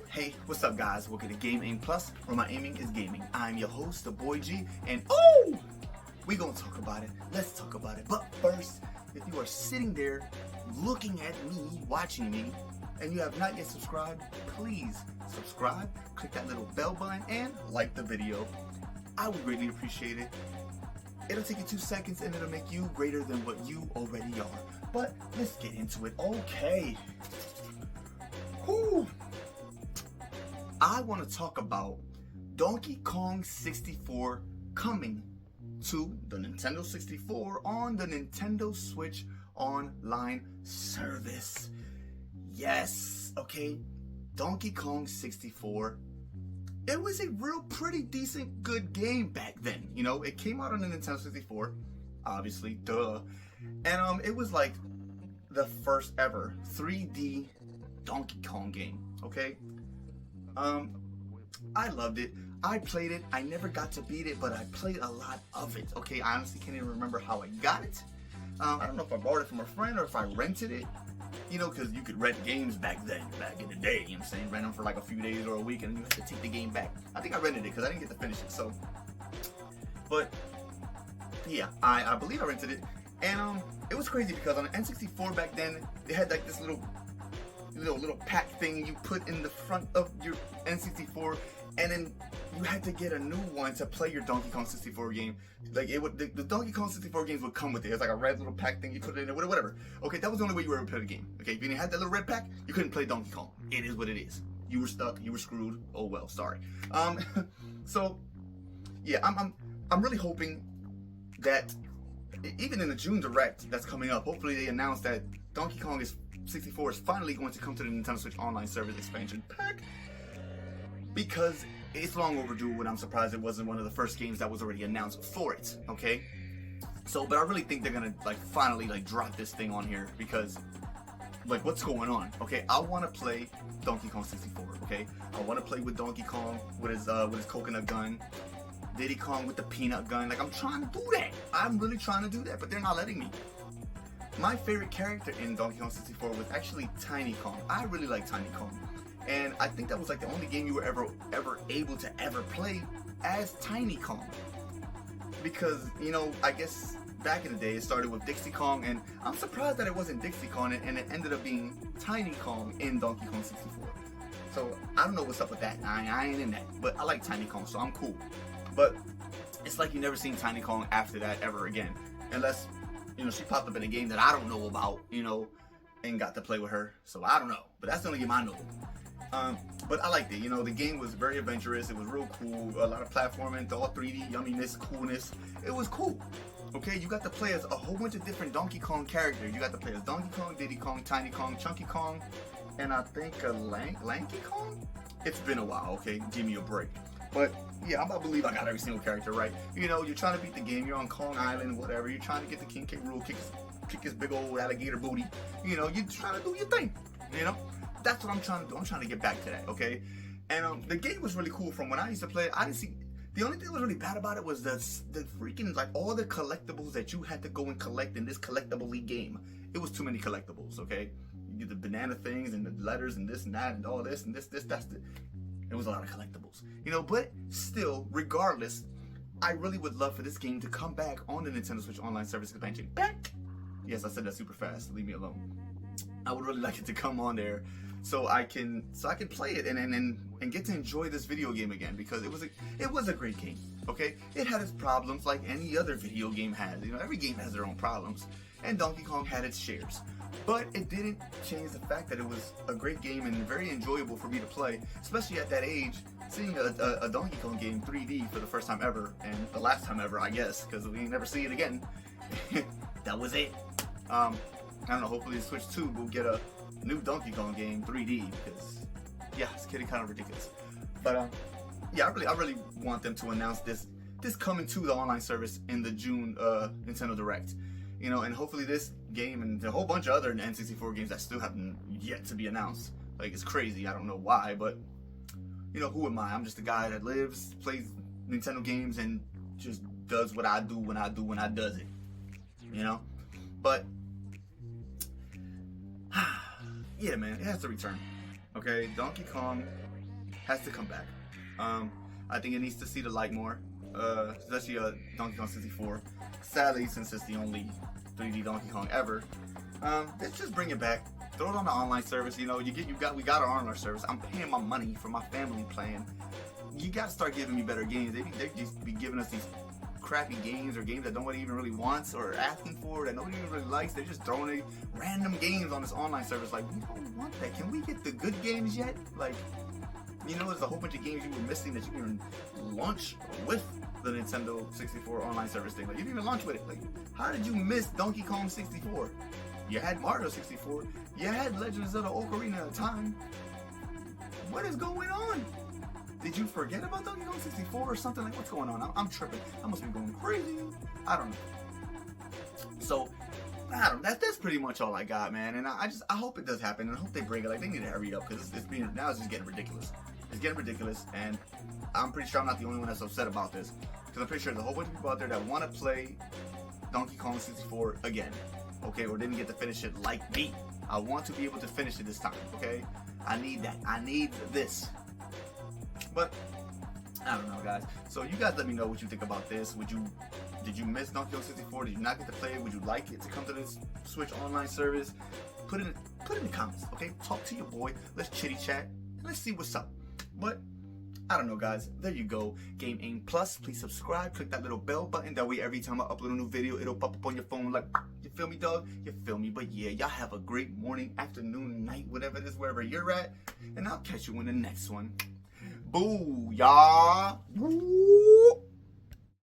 Hey, what's up guys? Welcome to Game Aim Plus, where my aiming is gaming. I'm your host, the Boy G, and we gonna talk about it. Let's talk about it. But first, if you are sitting there looking at me, watching me, and you have not yet subscribed, please subscribe, click that little bell button, and like the video. I would greatly appreciate it. It'll take you 2 seconds and it'll make you greater than what you already are. But let's get into it. Okay. Whew. I want to talk about Donkey Kong 64 coming to the Nintendo 64 on the Nintendo Switch online service. Yes, okay. Donkey Kong 64. It was a real pretty decent good game back then. You know, it came out on the Nintendo 64, obviously, duh. And it was like the first ever 3D Donkey Kong game, okay? I loved it. I played it. I never got to beat it, but I played a lot of it, okay? I honestly can't even remember how I got it. I don't know if I borrowed it from a friend or if I rented it. You know, because you could rent games back then, back in the day, you know what I'm saying? Rent them for like a few days or a week and you had to take the game back. I think I rented it because I didn't get to finish it, so. But, yeah, I believe I rented it. And it was crazy because on the N64 back then, they had like this little pack thing you put in the front of your N64, and then you had to get a new one to play your Donkey Kong 64 game. Like the Donkey Kong 64 games would come with it. It's like a red little pack thing, you put it in there, whatever. Okay, that was the only way you were able to play the game. Okay, if you didn't have that little red pack, you couldn't play Donkey Kong. It is what it is. You were stuck, you were screwed. Oh well, sorry. So yeah, I'm really hoping that even in the June Direct that's coming up, hopefully they announce that Donkey Kong 64 is finally going to come to the Nintendo Switch Online Service expansion pack, because it's long overdue, and I'm surprised it wasn't one of the first games that was already announced for it, okay? So, but I really think they're gonna finally drop this thing on here, because what's going on? Okay, I want to play Donkey Kong 64, okay? I want to play with Donkey Kong with his coconut gun, Diddy Kong with the peanut gun. I'm trying to do that. I'm really trying to do that, but they're not letting me. My favorite character in Donkey Kong 64 was actually Tiny Kong. I really like Tiny Kong. And I think that was the only game you were ever able to play as Tiny Kong. Because, you know, I guess back in the day it started with Dixie Kong, and I'm surprised that it wasn't Dixie Kong and it ended up being Tiny Kong in Donkey Kong 64. So I don't know what's up with that. I ain't in that. But I like Tiny Kong, so I'm cool. But it's like you never seen Tiny Kong after that ever again. Unless, you know, she popped up in a game that I don't know about, you know, and got to play with her. So I don't know. But that's the only game I know. But I liked it. You know, the game was very adventurous. It was real cool. A lot of platforming, all 3D yumminess, coolness. It was cool. Okay, you got to play as a whole bunch of different Donkey Kong characters. You got to play as Donkey Kong, Diddy Kong, Tiny Kong, Chunky Kong, and I think Lanky Kong? It's been a while, okay? Give me a break. But yeah, I'm about to believe I got every single character right. You know, you're trying to beat the game. You're on Kong Island, whatever. You're trying to get the King K. Rool, kick his big old alligator booty. You know, you're trying to do your thing. You know, that's what I'm trying to do. I'm trying to get back to that, okay? And the game was really cool. From when I used to play it, I didn't see. The only thing that was really bad about it was the freaking all the collectibles that you had to go and collect in this collectible game. It was too many collectibles, okay? You get the banana things and the letters and this and that and all this and this. It was a lot of collectibles, you know, but still, regardless, I really would love for this game to come back on the Nintendo Switch Online Service expansion. Back! Yes, I said that super fast. Leave me alone. I would really like it to come on there so I can play it and get to enjoy this video game again, because it was a great game, okay? It had its problems like any other video game has. You know, every game has their own problems, and Donkey Kong had its shares. But it didn't change the fact that it was a great game and very enjoyable for me to play, especially at that age, seeing a Donkey Kong game 3D for the first time ever, and the last time ever, I guess, because we never see it again. That was it. I don't know, hopefully the Switch 2 will get a new Donkey Kong game 3D, because, yeah, it's getting kind of ridiculous. But, yeah, I really want them to announce this coming to the online service in the June Nintendo Direct. You know, and hopefully this game and a whole bunch of other N64 games that still haven't yet to be announced. It's crazy. I don't know why, but, you know, who am I? I'm just a guy that lives, plays Nintendo games, and just does what I do when I does it. You know? But, yeah, man, it has to return. Okay, Donkey Kong has to come back. I think it needs to see the light more, especially Donkey Kong 64. Sadly, since it's the only 3D Donkey Kong ever, let's just bring it back. Throw it on the online service. You know, we got our online service. I'm paying my money for my family plan. You got to start giving me better games. They just be giving us these crappy games or games that nobody even really wants or asking for that nobody even really likes. They're just throwing random games on this online service. Like, we don't want that. Can we get the good games yet? Like, you know, there's a whole bunch of games you were missing that you can launch with the Nintendo 64 online service thing. Like, you didn't even launch with it. Like, how did you miss Donkey Kong 64? You had Mario 64. You had Legend of Zelda Ocarina at the time. What is going on? Did you forget about Donkey Kong 64 or something? Like, what's going on? I'm tripping. I must be going crazy. I don't know. So, I don't know. That's pretty much all I got, man. And I hope it does happen. And I hope they bring it. Like, they need to hurry it up because it's just getting ridiculous. It's getting ridiculous. And I'm pretty sure I'm not the only one that's upset about this. Because I'm pretty sure there's a whole bunch of people out there that want to play Donkey Kong 64 again. Okay, or didn't get to finish it like me. I want to be able to finish it this time, okay? I need that. I need this. But I don't know, guys. So you guys let me know what you think about this. Did you miss Donkey Kong 64? Did you not get to play it? Would you like it to come to this Switch online service? Put it in the comments, okay? Talk to your boy. Let's chitty chat and let's see what's up. But I don't know, guys. There you go. Game Aim Plus. Please subscribe. Click that little bell button. That way, every time I upload a new video, it'll pop up on your phone. Like, you feel me, dog? You feel me? But yeah, y'all have a great morning, afternoon, night, whatever it is, wherever you're at. And I'll catch you in the next one. Booyah! Woo!